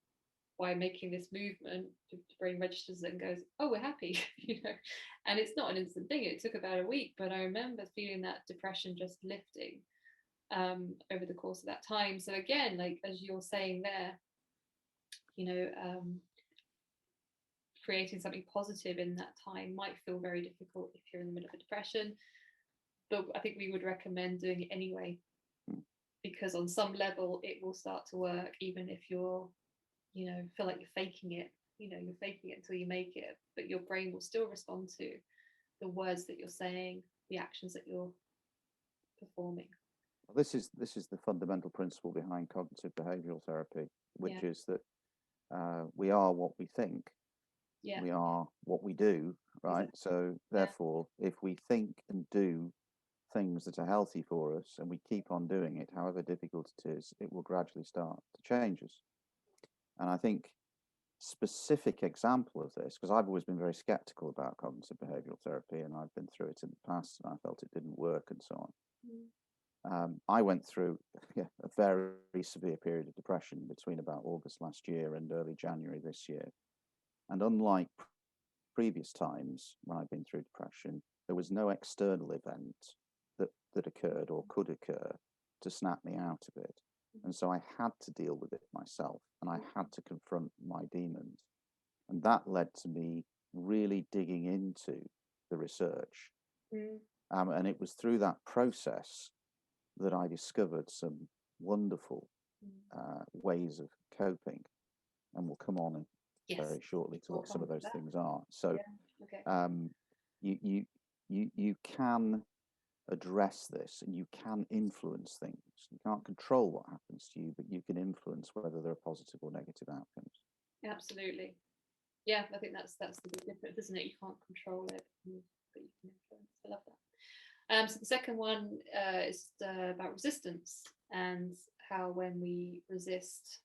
by making this movement, the brain registers it and goes, oh, we're happy, and it's not an instant thing. It took about a week, but I remember feeling that depression just lifting over the course of that time. So again, like as you're saying there, creating something positive in that time might feel very difficult if you're in the middle of a depression, but I think we would recommend doing it anyway, because on some level it will start to work, even if you're feel like you're faking it. You're faking it until you make it, but your brain will still respond to the words that you're saying, the actions that you're performing. Well, this is the fundamental principle behind cognitive behavioural therapy, which is that we are what we think. Yeah. We are what we do, right? Exactly. So therefore, if we think and do things that are healthy for us and we keep on doing it, however difficult it is, it will gradually start to change us. And I think specific example of this, because I've always been very skeptical about cognitive behavioural therapy, and I've been through it in the past and I felt it didn't work and so on. I went through a very severe period of depression between about August last year and early January this year. And unlike previous times when I've been through depression, there was no external event that occurred or could occur to snap me out of it. And so I had to deal with it myself, and I had to confront my demons. And that led to me really digging into the research. And it was through that process that I discovered some wonderful ways of coping. And we'll come on and Yes. very shortly to We'll what some come of to those that. things are. So Yeah. Okay. you can address this, and you can influence things. You can't control what happens to you, but you can influence whether there are positive or negative outcomes. Absolutely. Yeah, I think that's the big difference, isn't it? You can't control it, but you can influence. I love that. So the second one is about resistance, and how when we resist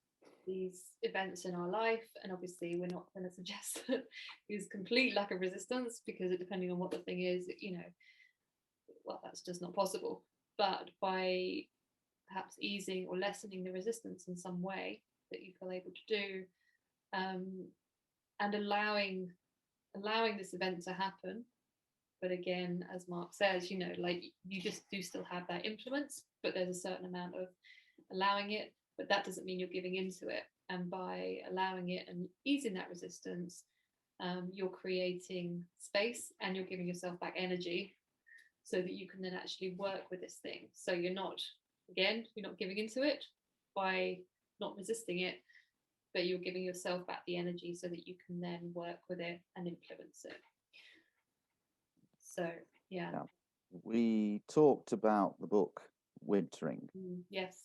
these events in our life, and obviously we're not going to suggest that there's complete lack of resistance, because depending on what the thing is, well, that's just not possible. But by perhaps easing or lessening the resistance in some way that you feel able to do, and allowing this event to happen. But again, as Mark says, like, you just do still have that influence, but there's a certain amount of allowing it, but that doesn't mean you're giving into it. And by allowing it and easing that resistance, you're creating space, and you're giving yourself back energy, so that you can then actually work with this thing. So you're not giving into it by not resisting it, but you're giving yourself back the energy so that you can then work with it and influence it. So yeah. We talked about the book Wintering. Yes.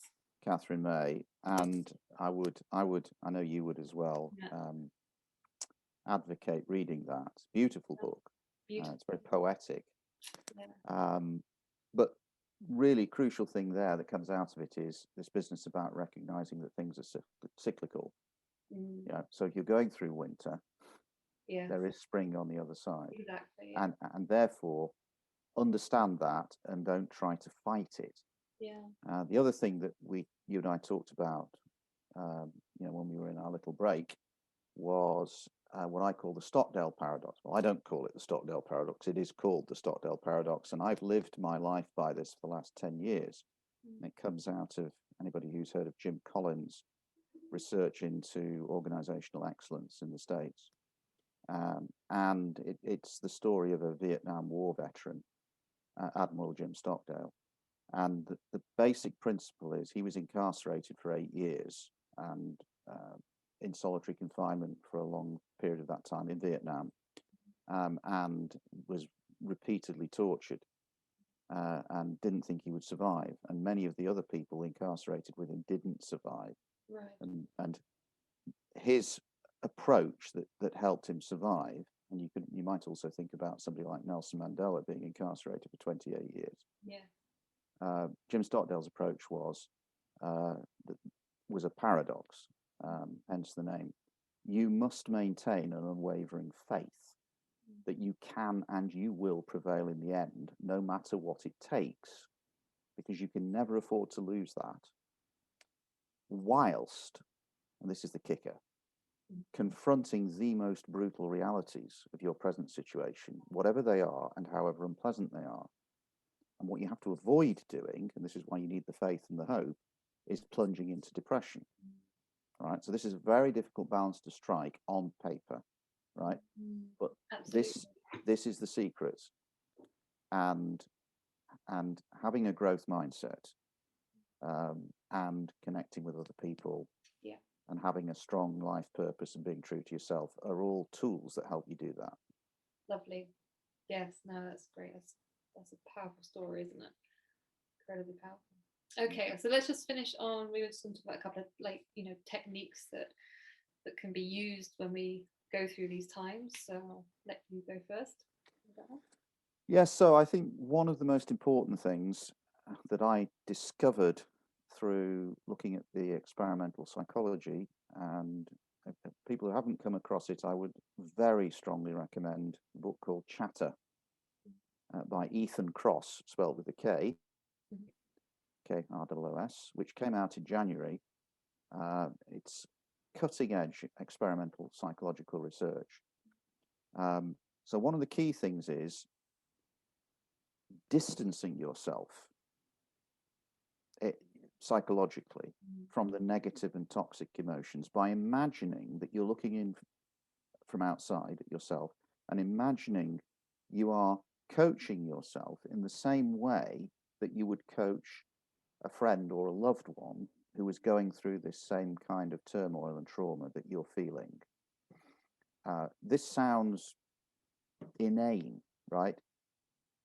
Catherine May, and I know you would as well, advocate reading that. Beautiful book. It's very poetic. Yeah. But really crucial thing there that comes out of it is this business about recognizing that things are cyclical. So if you're going through winter, there is spring on the other side. Exactly. Yeah. And therefore understand that and don't try to fight it. Yeah. The other thing that you and I talked about, when we were in our little break, was what I call the Stockdale Paradox. Well, I don't call it the Stockdale Paradox. It is called the Stockdale Paradox, and I've lived my life by this for the last 10 years. And it comes out of anybody who's heard of Jim Collins' research into organizational excellence in the States. And it's the story of a Vietnam War veteran, Admiral Jim Stockdale. And the basic principle is he was incarcerated for 8 years and in solitary confinement for a long period of that time in Vietnam, and was repeatedly tortured and didn't think he would survive. And many of the other people incarcerated with him didn't survive. Right. And his approach that helped him survive, and you might also think about somebody like Nelson Mandela being incarcerated for 28 years. Yeah. Jim Stockdale's approach was a paradox, hence the name. You must maintain an unwavering faith that you can and you will prevail in the end, no matter what it takes, because you can never afford to lose that, whilst, and this is the kicker, confronting the most brutal realities of your present situation, whatever they are and however unpleasant they are. And what you have to avoid doing, and this is why you need the faith and the hope, is plunging into depression. Right? So this is a very difficult balance to strike on paper, right? But this is the secret. And having a growth mindset, and connecting with other people, and having a strong life purpose and being true to yourself are all tools that help you do that. Lovely. Yes, no, that's great. That's a powerful story, isn't it? Incredibly powerful. Okay, so let's just finish on. We were just going to talk about a couple of techniques that can be used when we go through these times. So I'll let you go first. Yes, so I think one of the most important things that I discovered through looking at the experimental psychology, and people who haven't come across it, I would very strongly recommend a book called Chatter by Ethan Kross, spelled with a K, K-R-O-O-S, which came out in January. It's cutting-edge experimental psychological research. So one of the key things is distancing yourself psychologically from the negative and toxic emotions by imagining that you're looking in from outside at yourself and imagining you are coaching yourself in the same way that you would coach a friend or a loved one who is going through this same kind of turmoil and trauma that you're feeling. this sounds inane, right?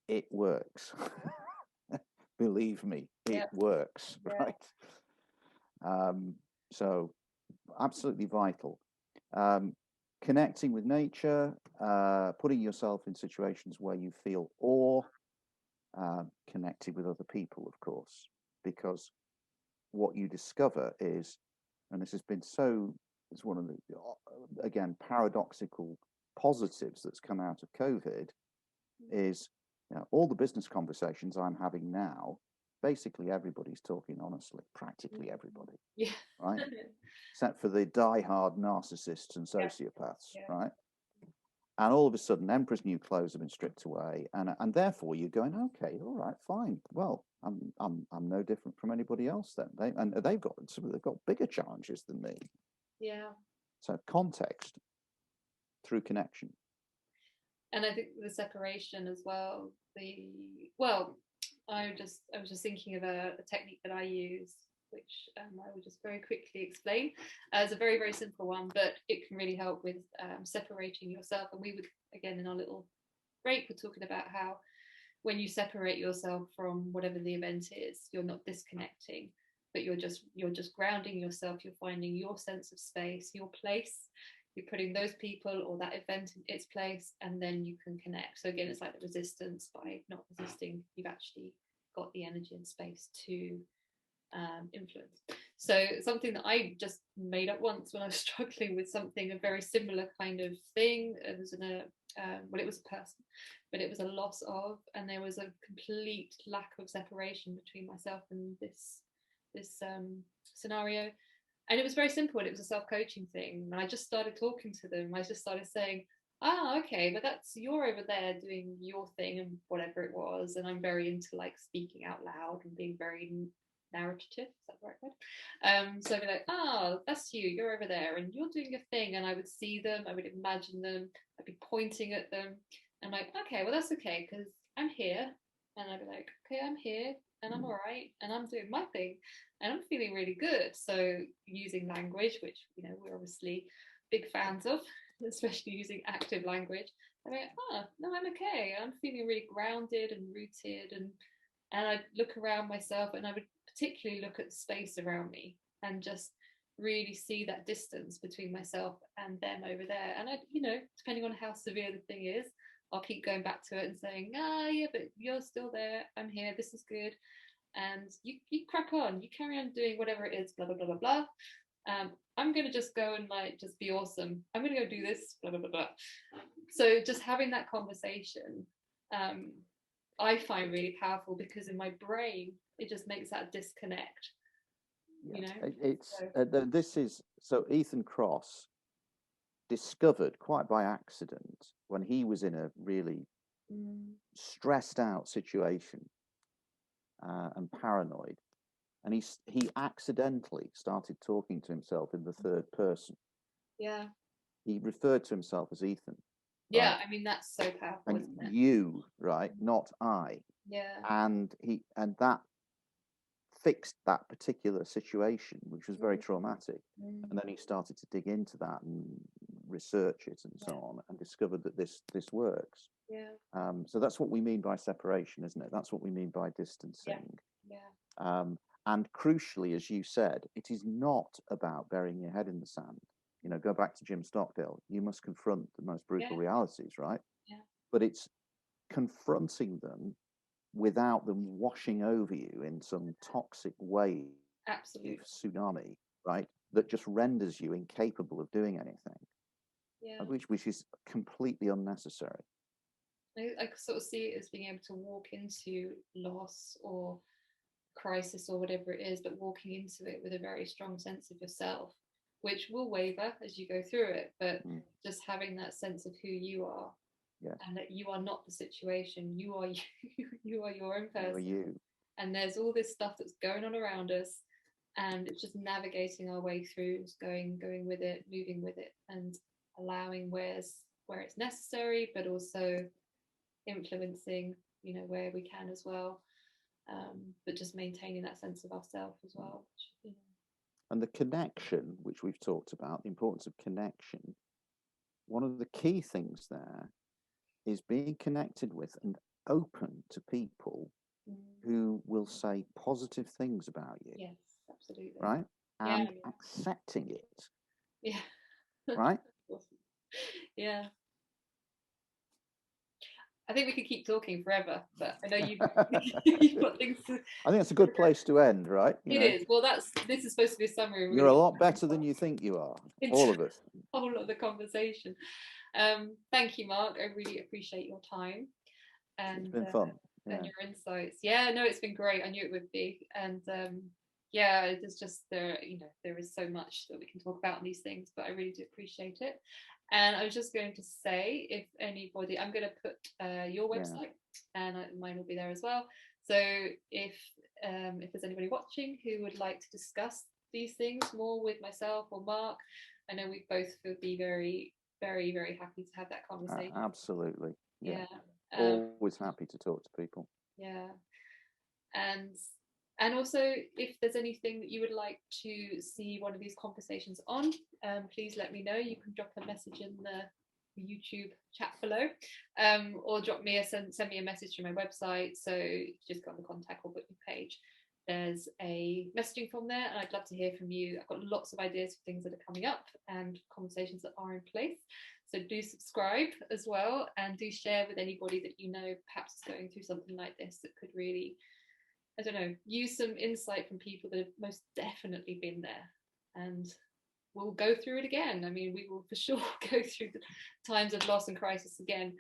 It works. Believe me, it works, right? So absolutely vital. Connecting with nature, putting yourself in situations where you feel awe, connected with other people, of course, because what you discover is, and this has been it's one of the, again, paradoxical positives that's come out of COVID, is, you know, all the business conversations I'm having now, basically everybody's talking honestly, practically everybody, right? Except for the die-hard narcissists and sociopaths, right? And all of a sudden, Emperor's New Clothes have been stripped away, and therefore you're going, okay, all right, fine. Well, I'm no different from anybody else then. They've got bigger challenges than me. Yeah. So context through connection. And I think the separation as well. I was just thinking of a technique that I use, which I will just very quickly explain. It's a very, very simple one, but it can really help with separating yourself. And we would, again, in our little break, we're talking about how when you separate yourself from whatever the event is, you're not disconnecting, but you're just grounding yourself. You're finding your sense of space, your place. You're putting those people or that event in its place, and then you can connect. So again, it's like the resistance. By not resisting, you've actually got the energy and space to influence. So something that I just made up once when I was struggling with something, a very similar kind of thing. It was it was a person, but it was a loss of, and there was a complete lack of separation between myself and this scenario. And it was very simple. It was a self-coaching thing. And I just started talking to them. I just started saying, okay, but you're over there doing your thing and whatever it was. And I'm very into like speaking out loud and being very narrative. Is that the right word? So I'd be like, that's you're over there and you're doing your thing. And I would see them, I would imagine them, I'd be pointing at them. I'm like, okay, well, that's okay, because I'm here. And I'd be like, okay, I'm here and I'm all right and I'm doing my thing and I'm feeling really good. So using language, which, you know, we're obviously big fans of, especially using active language. I'm like, no, I'm okay. I'm feeling really grounded and rooted. And I'd look around myself, and I would particularly look at the space around me and just really see that distance between myself and them over there. And I, you know, depending on how severe the thing is, I'll keep going back to it and saying, yeah, but you're still there. I'm here. This is good. And you crack on. You carry on doing whatever it is, blah, blah, blah, blah, blah. I'm going to just go and like, just be awesome. I'm going to go do this, blah, blah, blah, blah. So just having that conversation, I find really powerful, because in my brain, it just makes that disconnect. You know, this is so Ethan Cross discovered quite by accident when he was in a really stressed out situation and paranoid, and he accidentally started talking to himself in the third person. Yeah, he referred to himself as Ethan. Yeah, right? I mean, that's so powerful, and isn't it? You, right, not I. Yeah. And that fixed that particular situation, which was very traumatic. And then he started to dig into that and research it and so on, and discovered that this works. Yeah. So that's what we mean by separation, isn't it? That's what we mean by distancing. Yeah. And crucially, as you said, it is not about burying your head in the sand. You know, go back to Jim Stockdale. You must confront the most brutal realities, right? Yeah. But it's confronting them without them washing over you in some toxic wave, absolutely, tsunami, right? That just renders you incapable of doing anything. Yeah. Which is completely unnecessary. I sort of see it as being able to walk into loss or crisis or whatever it is, but walking into it with a very strong sense of yourself, which will waver as you go through it, but just having that sense of who you are. Yes. And that you are not the situation. You are you. You are your own person. You are you. And there's all this stuff that's going on around us, and it's just navigating our way through, just going with it, moving with it, and allowing where it's necessary, but also influencing, you know, where we can as well. But just maintaining that sense of ourself as well. Which, you know. And the connection, which we've talked about, the importance of connection, one of the key things there is being connected with and open to people who will say positive things about you. Yes, absolutely. Right? And accepting it. Yeah. Right? Yeah. I think we could keep talking forever, but I know you've got things to... I think that's a good place to end, right? It is. Well, this is supposed to be a summary. You're a lot better than you think you are. All of us. Whole lot of the conversation. Thank you, Mark. I really appreciate your time. And it's been fun. And your insights. Yeah, no, it's been great. I knew it would be. And yeah, there's just there is so much that we can talk about on these things, but I really do appreciate it. And I was just going to say, if anybody, I'm going to put your website, and mine will be there as well. So if there's anybody watching who would like to discuss these things more with myself or Mark, I know we both would be very, very, very happy to have that conversation. Absolutely. Yeah. Always happy to talk to people. Yeah. And also, if there's anything that you would like to see one of these conversations on, please let me know. You can drop a message in the YouTube chat below, or send me a message through my website. So just go on the contact or book me page. There's a messaging form there, and I'd love to hear from you. I've got lots of ideas for things that are coming up and conversations that are in place. So do subscribe as well, and do share with anybody that you know perhaps is going through something like this that could really, I don't know, use some insight from people that have most definitely been there. And we'll go through it again. I mean, we will for sure go through the times of loss and crisis again.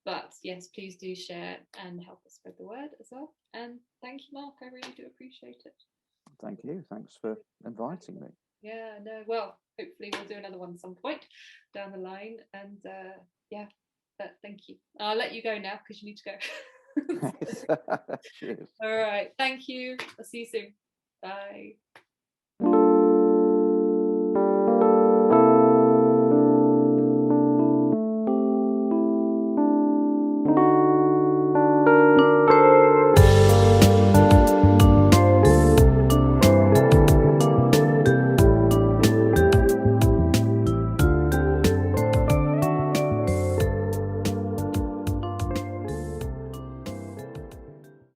But yes, please do share and help us spread the word as well. And thank you, Mark. I really do appreciate it. Thank you. Thanks for inviting me. Yeah, no, well, hopefully we'll do another one at some point down the line. And yeah, but thank you. I'll let you go now because you need to go. Cheers. All right. Thank you. I'll see you soon. Bye.